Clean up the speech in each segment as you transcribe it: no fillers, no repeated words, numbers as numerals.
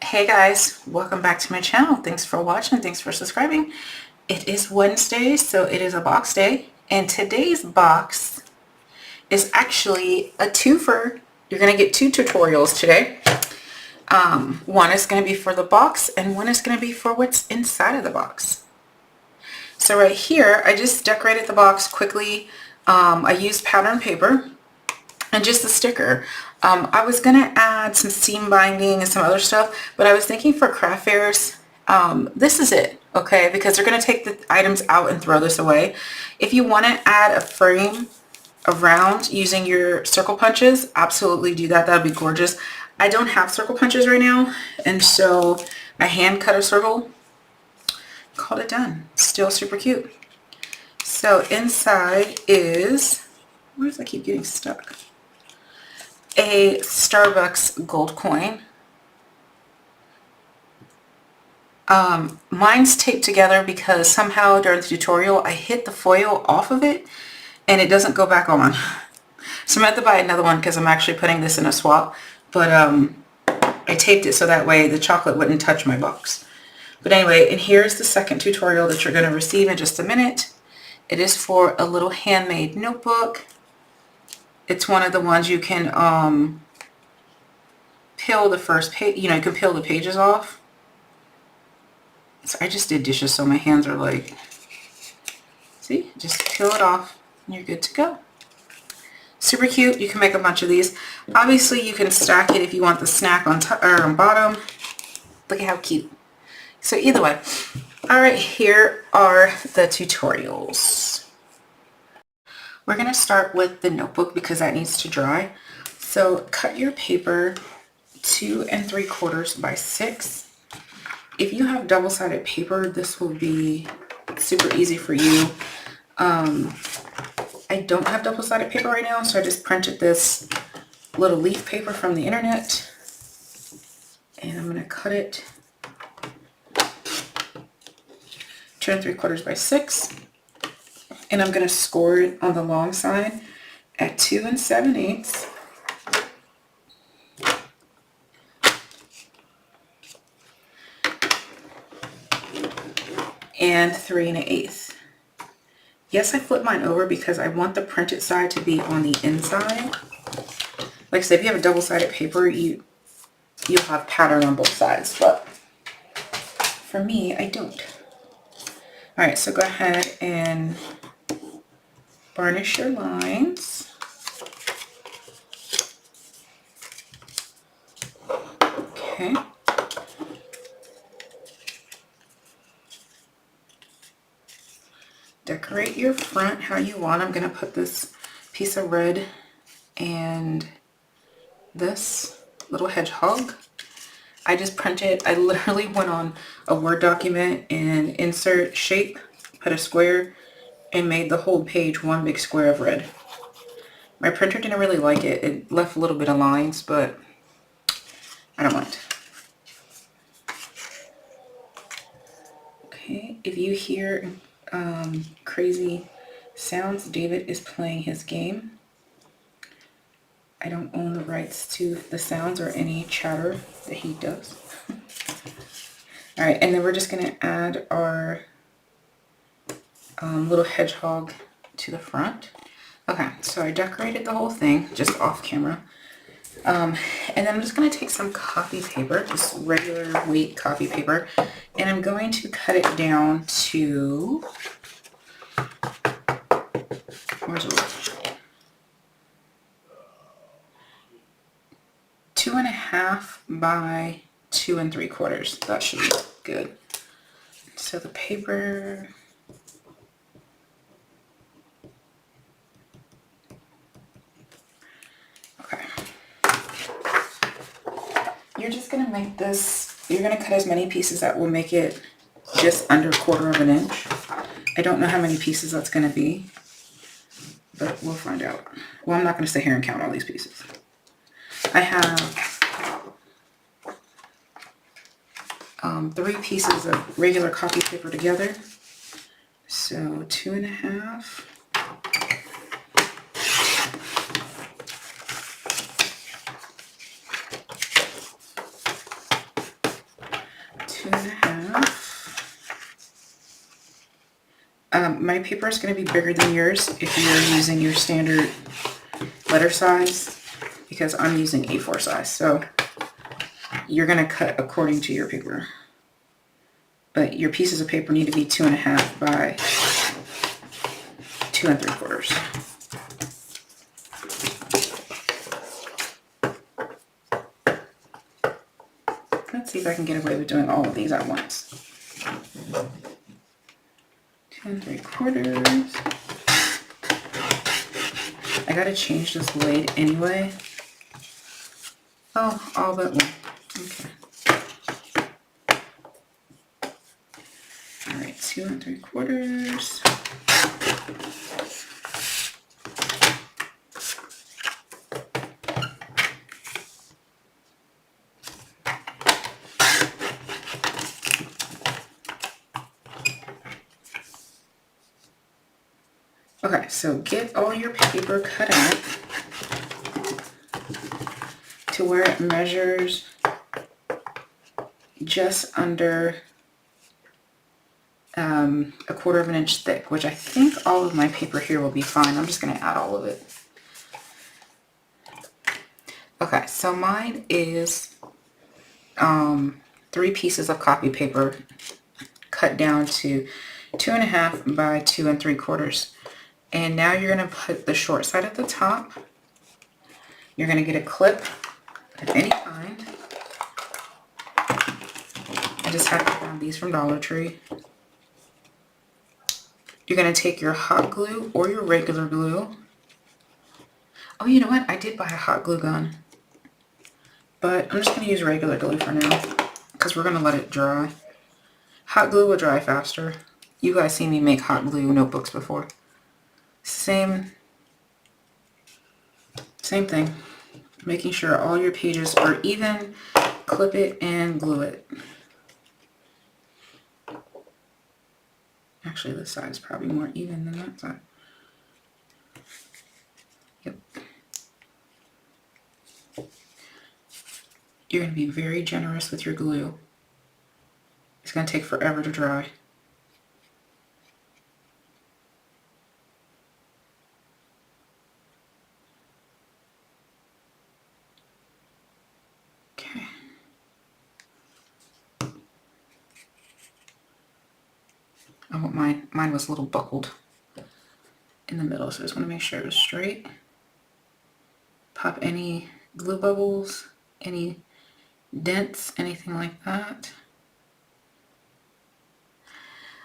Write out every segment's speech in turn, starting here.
Hey guys, welcome back to my channel. Thanks for watching. Thanks for subscribing. It is Wednesday, so it is a box day. And today's box is actually a twofer. You're going to get two tutorials today. One is going to be for the box and one is going to be for what's inside of the box. So right here, I just decorated the box quickly. I used pattern paper and just a sticker. I was gonna add some seam binding and some other stuff, but I was thinking for craft fairs, this is it, okay? Because they're gonna take the items out and throw this away. If you wanna add a frame around using your circle punches, absolutely do that. That'd be gorgeous. I don't have circle punches right now, and so I hand cut a circle, called it done. Still super cute. So inside is, where does I keep getting stuck? A Starbucks gold coin. Mine's taped together because somehow during the tutorial I hit the foil off of it and it doesn't go back on. So I'm going to have to buy another one because I'm actually putting this in a swap. But I taped it so that way the chocolate wouldn't touch my box. But anyway, and here's the second tutorial that you're going to receive in just a minute. It is for a little handmade notebook. It's one of the ones you can peel the first page, you can peel the pages off. So I just did dishes, so my hands are like, see, just peel it off and you're good to go. Super cute. You can make a bunch of these. Obviously you can stack it if you want the snack on top or on bottom. Look at how cute. So either way, all right, here are the tutorials. We're going to start with the notebook because that needs to dry. So cut your paper 2 3/4 by 6. If you have double-sided paper, this will be super easy for you. I don't have double-sided paper right now, so I just printed this little leaf paper from the internet. And I'm going to cut it 2 3/4 by 6. And I'm going to score it on the long side at 2 7/8. And 3 1/8. Yes, I flip mine over because I want the printed side to be on the inside. Like I said, if you have a double-sided paper, you'll have pattern on both sides, but for me, I don't. All right, so go ahead and varnish your lines. Okay. Decorate your front how you want. I'm going to put this piece of red and this little hedgehog. I just printed, I literally went on a Word document and insert shape, put a square, and made the whole page one big square of red. My printer didn't really like it. It left a little bit of lines, but I don't mind. Okay, if you hear crazy sounds, David is playing his game. I don't own the rights to the sounds or any chatter that he does. All right, and then we're just going to add our little hedgehog to the front. Okay, so I decorated the whole thing just off camera. And then I'm just going to take some copy paper, just regular weight copy paper, and I'm going to cut it down to, where's it? 2.5 by 2 3/4. That should be good. So the paper, okay. You're just gonna make this, you're gonna cut as many pieces that will make it just under 1/4 of an inch. I don't know how many pieces that's gonna be, but we'll find out. Well, I'm not gonna sit here and count all these pieces. I have 3 pieces of regular copy paper together. So 2.5. My paper is going to be bigger than yours if you're using your standard letter size, because I'm using A4 size. So you're going to cut according to your paper. But your pieces of paper need to be 2.5 by 2 3/4. Let's see if I can get away with doing all of these at once. 2 3/4. I gotta change this blade anyway. Oh, all but one. Okay. All right, 2 3/4. Okay, so get all your paper cut out to where it measures just under 1/4 of an inch thick, which I think all of my paper here will be fine. I'm just going to add all of it. Okay, so mine is 3 pieces of copy paper cut down to 2.5 by 2 3/4. And now you're going to put the short side at the top. You're going to get a clip of any kind. I just had to find these from Dollar Tree. You're going to take your hot glue or your regular glue. Oh, you know what? I did buy a hot glue gun. But I'm just going to use regular glue for now, because we're going to let it dry. Hot glue will dry faster. You guys seen me make hot glue notebooks before. Same thing. Making sure all your pages are even, clip it and glue it. Actually, this side is probably more even than that side. Yep. You're going to be very generous with your glue. It's going to take forever to dry. Okay. Oh, mine was a little buckled in the middle, so I just want to make sure it was straight. Pop any glue bubbles, any dents, anything like that.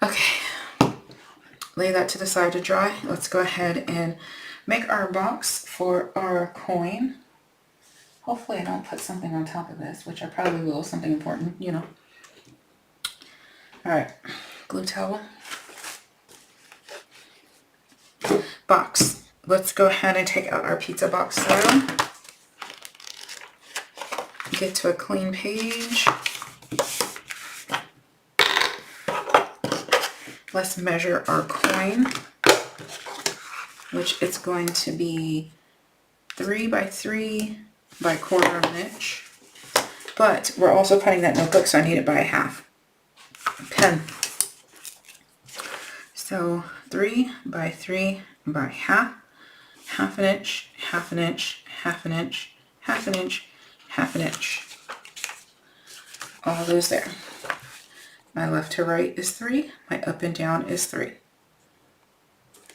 Okay, lay that to the side to dry. Let's go ahead and make our box for our coin. Hopefully I don't put something on top of this, which I probably will, something important, you know. All right, glue towel. Box. Let's go ahead and take out our pizza box style. Get to a clean page. Let's measure our coin, which it's going to be 3 by 3 by 1/4 of an inch. But we're also cutting that notebook, so I need it by 1/2 pen. So 3 by 3 by 1/2, 1/2 an inch, 1/2 an inch, 1/2 an inch, 1/2 an inch, 1/2 an inch. All those there. My left to right is 3. My up and down is 3.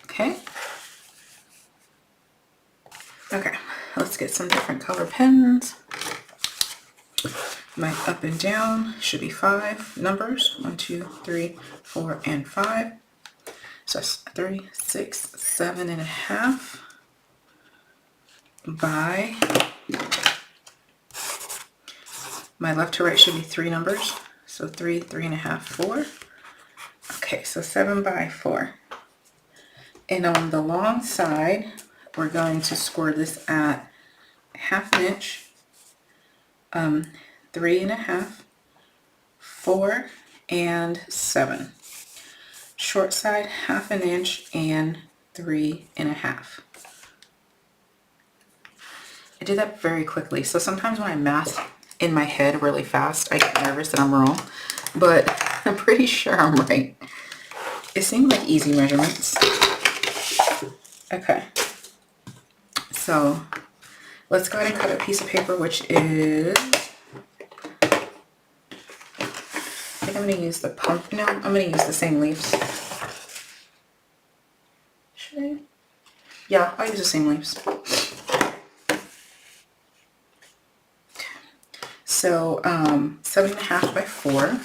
Okay. Okay, let's get some different color pens. My up and down should be 5 numbers. 1, 2, 3, 4, and 5. So that's 3, 6, 7.5 by, my left to right should be 3 numbers. So 3, 3.5, 4. Okay, so 7 by 4. And on the long side, we're going to score this at 1/2 an inch, 3.5, 4, and 7. Short side, 1/2 an inch and 3.5. I did that very quickly, so sometimes when I math in my head really fast, I get nervous that I'm wrong, but I'm pretty sure I'm right. It seemed like easy measurements. Okay. So let's go ahead and cut a piece of paper, which is, I think I'm going to use the pump. No, I'm going to use the same leaves. Should I? Yeah, I'll use the same leaves. So 7.5 by 4.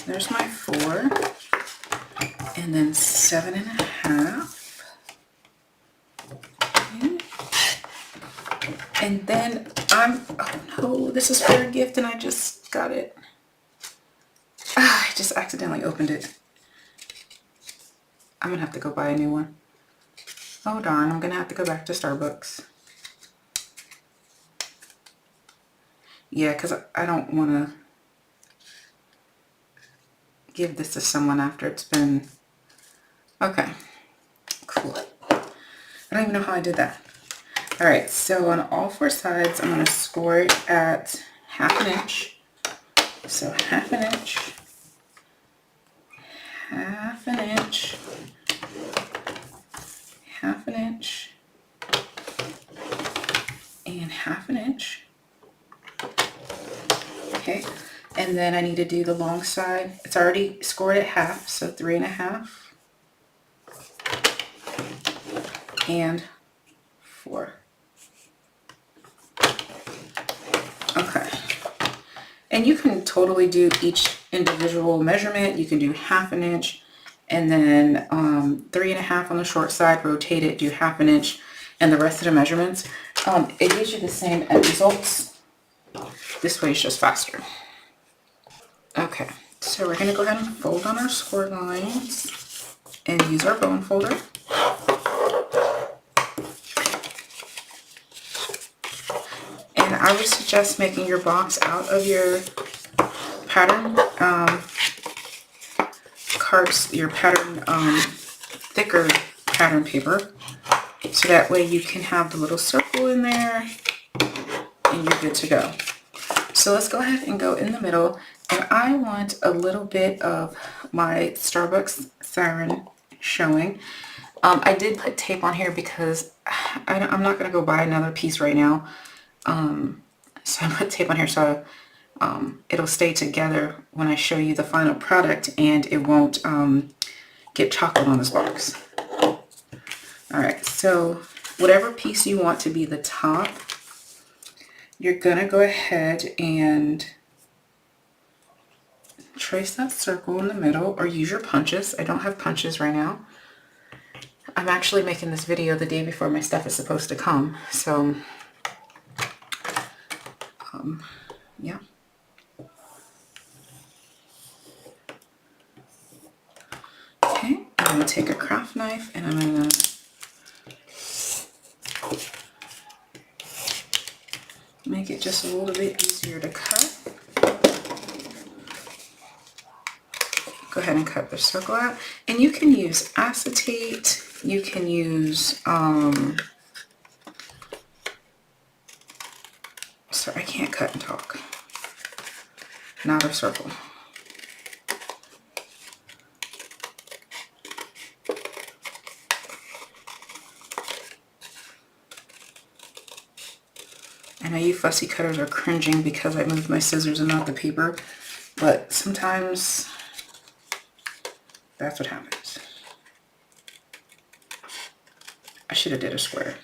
There's my 4. And then 7.5. Okay. And then oh no, this is for a gift and I just got it. I just accidentally opened it. I'm gonna have to go buy a new one. Oh darn, I'm gonna have to go back to Starbucks. Yeah, because I don't want to give this to someone after it's been... Okay, cool. I don't even know how I did that. Alright, so on all 4 sides, I'm going to score it at 1/2 inch. So 1/2 inch, 1/2 inch, 1/2 inch, and 1/2 inch. Okay, and then I need to do the long side. It's already scored at 1/2, so 3.5 and 4. Okay, and you can totally do each individual measurement. You can do 1/2 inch and then 3.5 on the short side, rotate it, do 1/2 inch, and the rest of the measurements. It gives you the same end results. This way is just faster. Okay, so we're going to go ahead and fold on our score lines and use our bone folder. And I would suggest making your box out of your pattern thicker pattern paper, so that way you can have the little circle in there and you're good to go. So let's go ahead and go in the middle, and I want a little bit of my Starbucks siren showing. I did put tape on here because I'm not going to go buy another piece right now. So I put tape on here so it'll stay together when I show you the final product, and it won't get chocolate on this box. Alright, so whatever piece you want to be the top, you're gonna go ahead and trace that circle in the middle, or use your punches. I don't have punches right now. I'm actually making this video the day before my stuff is supposed to come, so yeah. Okay, I'm going to take a craft knife and I'm going to make it just a little bit easier to cut. Go ahead and cut the circle out. And you can use acetate, you can use, sorry, I can't cut and talk. Not a circle. I know you fussy cutters are cringing because I moved my scissors and not the paper, but sometimes that's what happens. I should have did a square.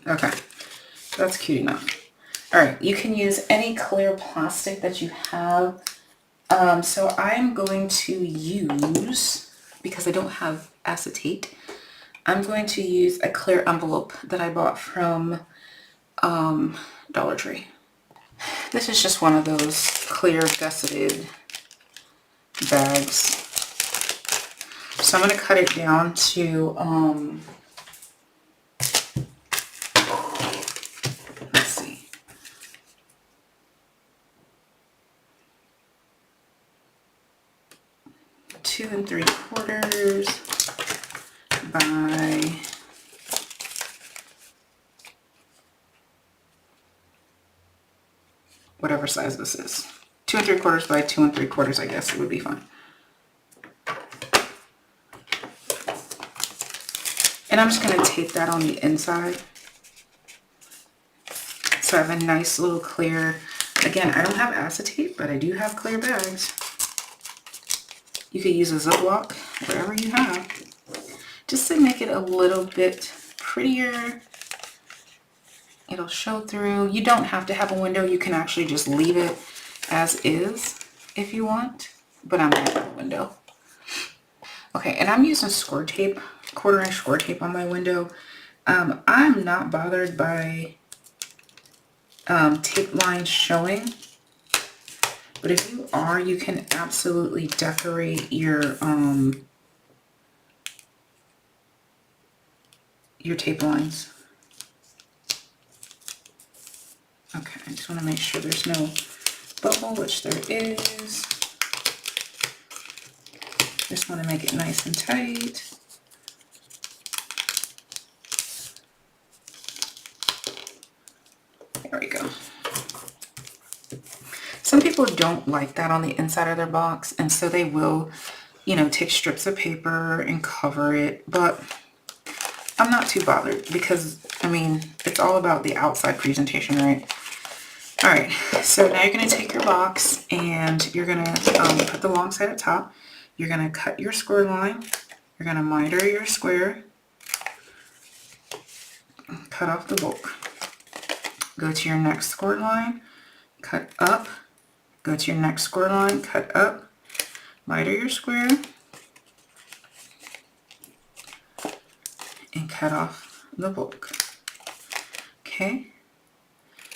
Okay, that's cute enough. Alright, you can use any clear plastic that you have. So I'm going to use, because I don't have acetate, I'm going to use a clear envelope that I bought from Dollar Tree. This is just one of those clear gusseted bags. So I'm going to cut it down to, let's see, 2 3/4. whatever size this is. 2 3/4 by 2 3/4, I guess it would be fine. And I'm just going to tape that on the inside. So I have a nice little clear, again, I don't have acetate, but I do have clear bags. You could use a Ziploc, whatever you have, just to make it a little bit prettier. It'll show through. You don't have to have a window. You can actually just leave it as is if you want, but I'm going to have a window. Okay, and I'm using score tape, 1/4 inch score tape on my window. I'm not bothered by tape lines showing, but if you are, you can absolutely decorate your tape lines. Okay, I just want to make sure there's no bubble, which there is. Just want to make it nice and tight. There we go. Some people don't like that on the inside of their box, and so they will, you know, take strips of paper and cover it, but I'm not too bothered because, I mean, it's all about the outside presentation, right? All right, so now you're going to take your box and you're going to put the long side at top. You're going to cut your score line. You're going to miter your square. Cut off the bulk. Go to your next score line. Cut up. Go to your next score line. Cut up. Miter your square. And cut off the bulk. Okay.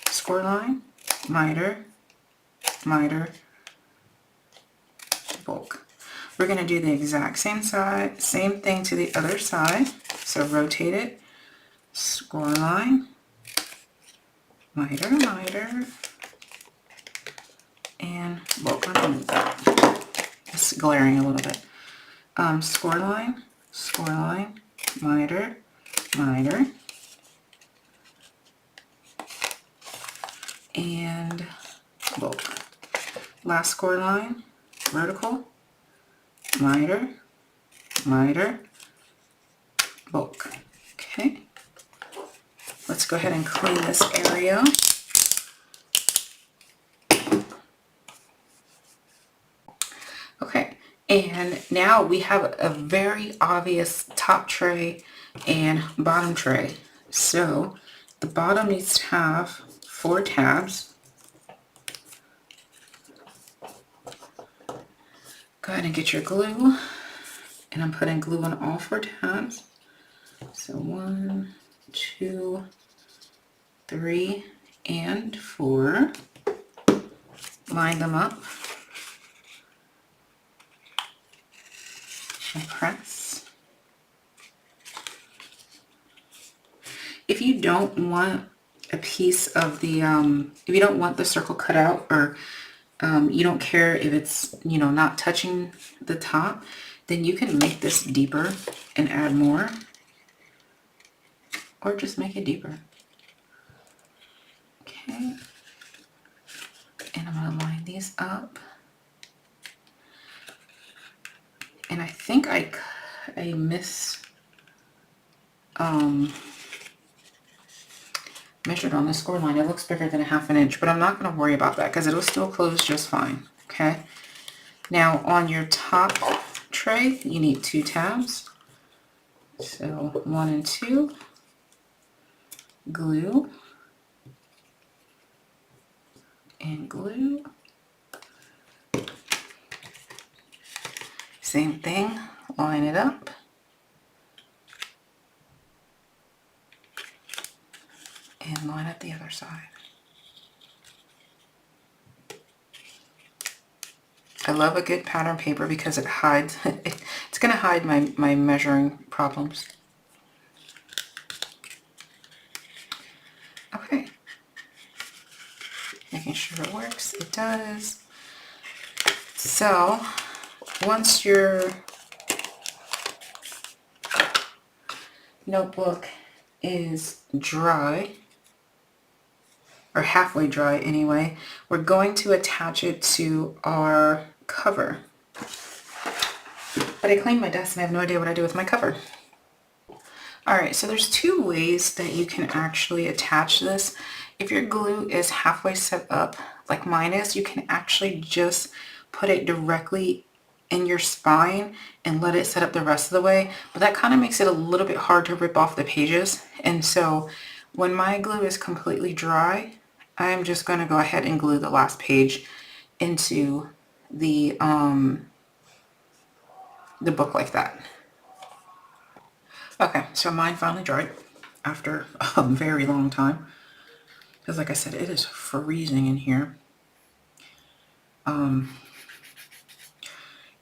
Score line. Miter. Miter. Bulk. We're going to do the exact same thing to the other side. So rotate it, score line, miter, miter, and bulk. Let me move that. It's glaring a little bit. Score line, miter, miter, and bulk. Last score line, vertical, miter, miter, bulk. Okay, let's go ahead and clean this area. Okay, and now we have a very obvious top tray and bottom tray. So the bottom needs to have 4 tabs. Go ahead and get your glue. And I'm putting glue on all 4 tabs. So 1, 2, 3, and 4. Line them up. And press. If you don't want a piece of the, if you don't want the circle cut out, or you don't care if it's, you know, not touching the top, then you can make this deeper and add more, or just make it deeper. Okay, and I'm going to line these up, and I think I measured on the score line. It looks bigger than 1/2 inch, but I'm not going to worry about that because it'll still close just fine. Okay, now on your top tray you need 2 tabs, so 1 and 2, glue and glue, same thing, line it up, and line up the other side. I love a good pattern paper because it hides, it's going to hide my measuring problems. Okay. Making sure it works. It does. So, once your notebook is dry, or halfway dry anyway, we're going to attach it to our cover. But I cleaned my desk and I have no idea what I do with my cover. Alright, so there's two ways that you can actually attach this. If your glue is halfway set up, like mine is, you can actually just put it directly in your spine and let it set up the rest of the way. But that kind of makes it a little bit hard to rip off the pages. And so when my glue is completely dry, I'm just going to go ahead and glue the last page into the book like that. Okay, so mine finally dried after a very long time. Because like I said, it is freezing in here. And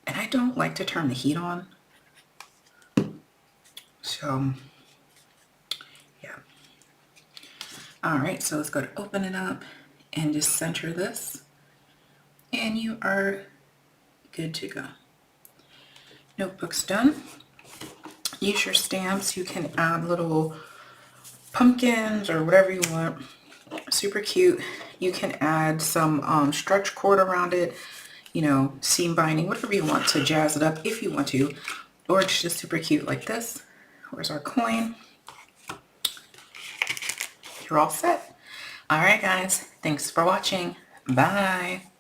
I don't like to turn the heat on. So, yeah. Alright, so let's go to open it up and just center this. And you are good to go. Notebook's done. Use your stamps. You can add little pumpkins or whatever you want. Super cute. You can add some stretch cord around it, you know, seam binding, whatever you want to jazz it up if you want to. Or it's just super cute like this. Where's our coin? You're all set. Alright guys, thanks for watching. Bye.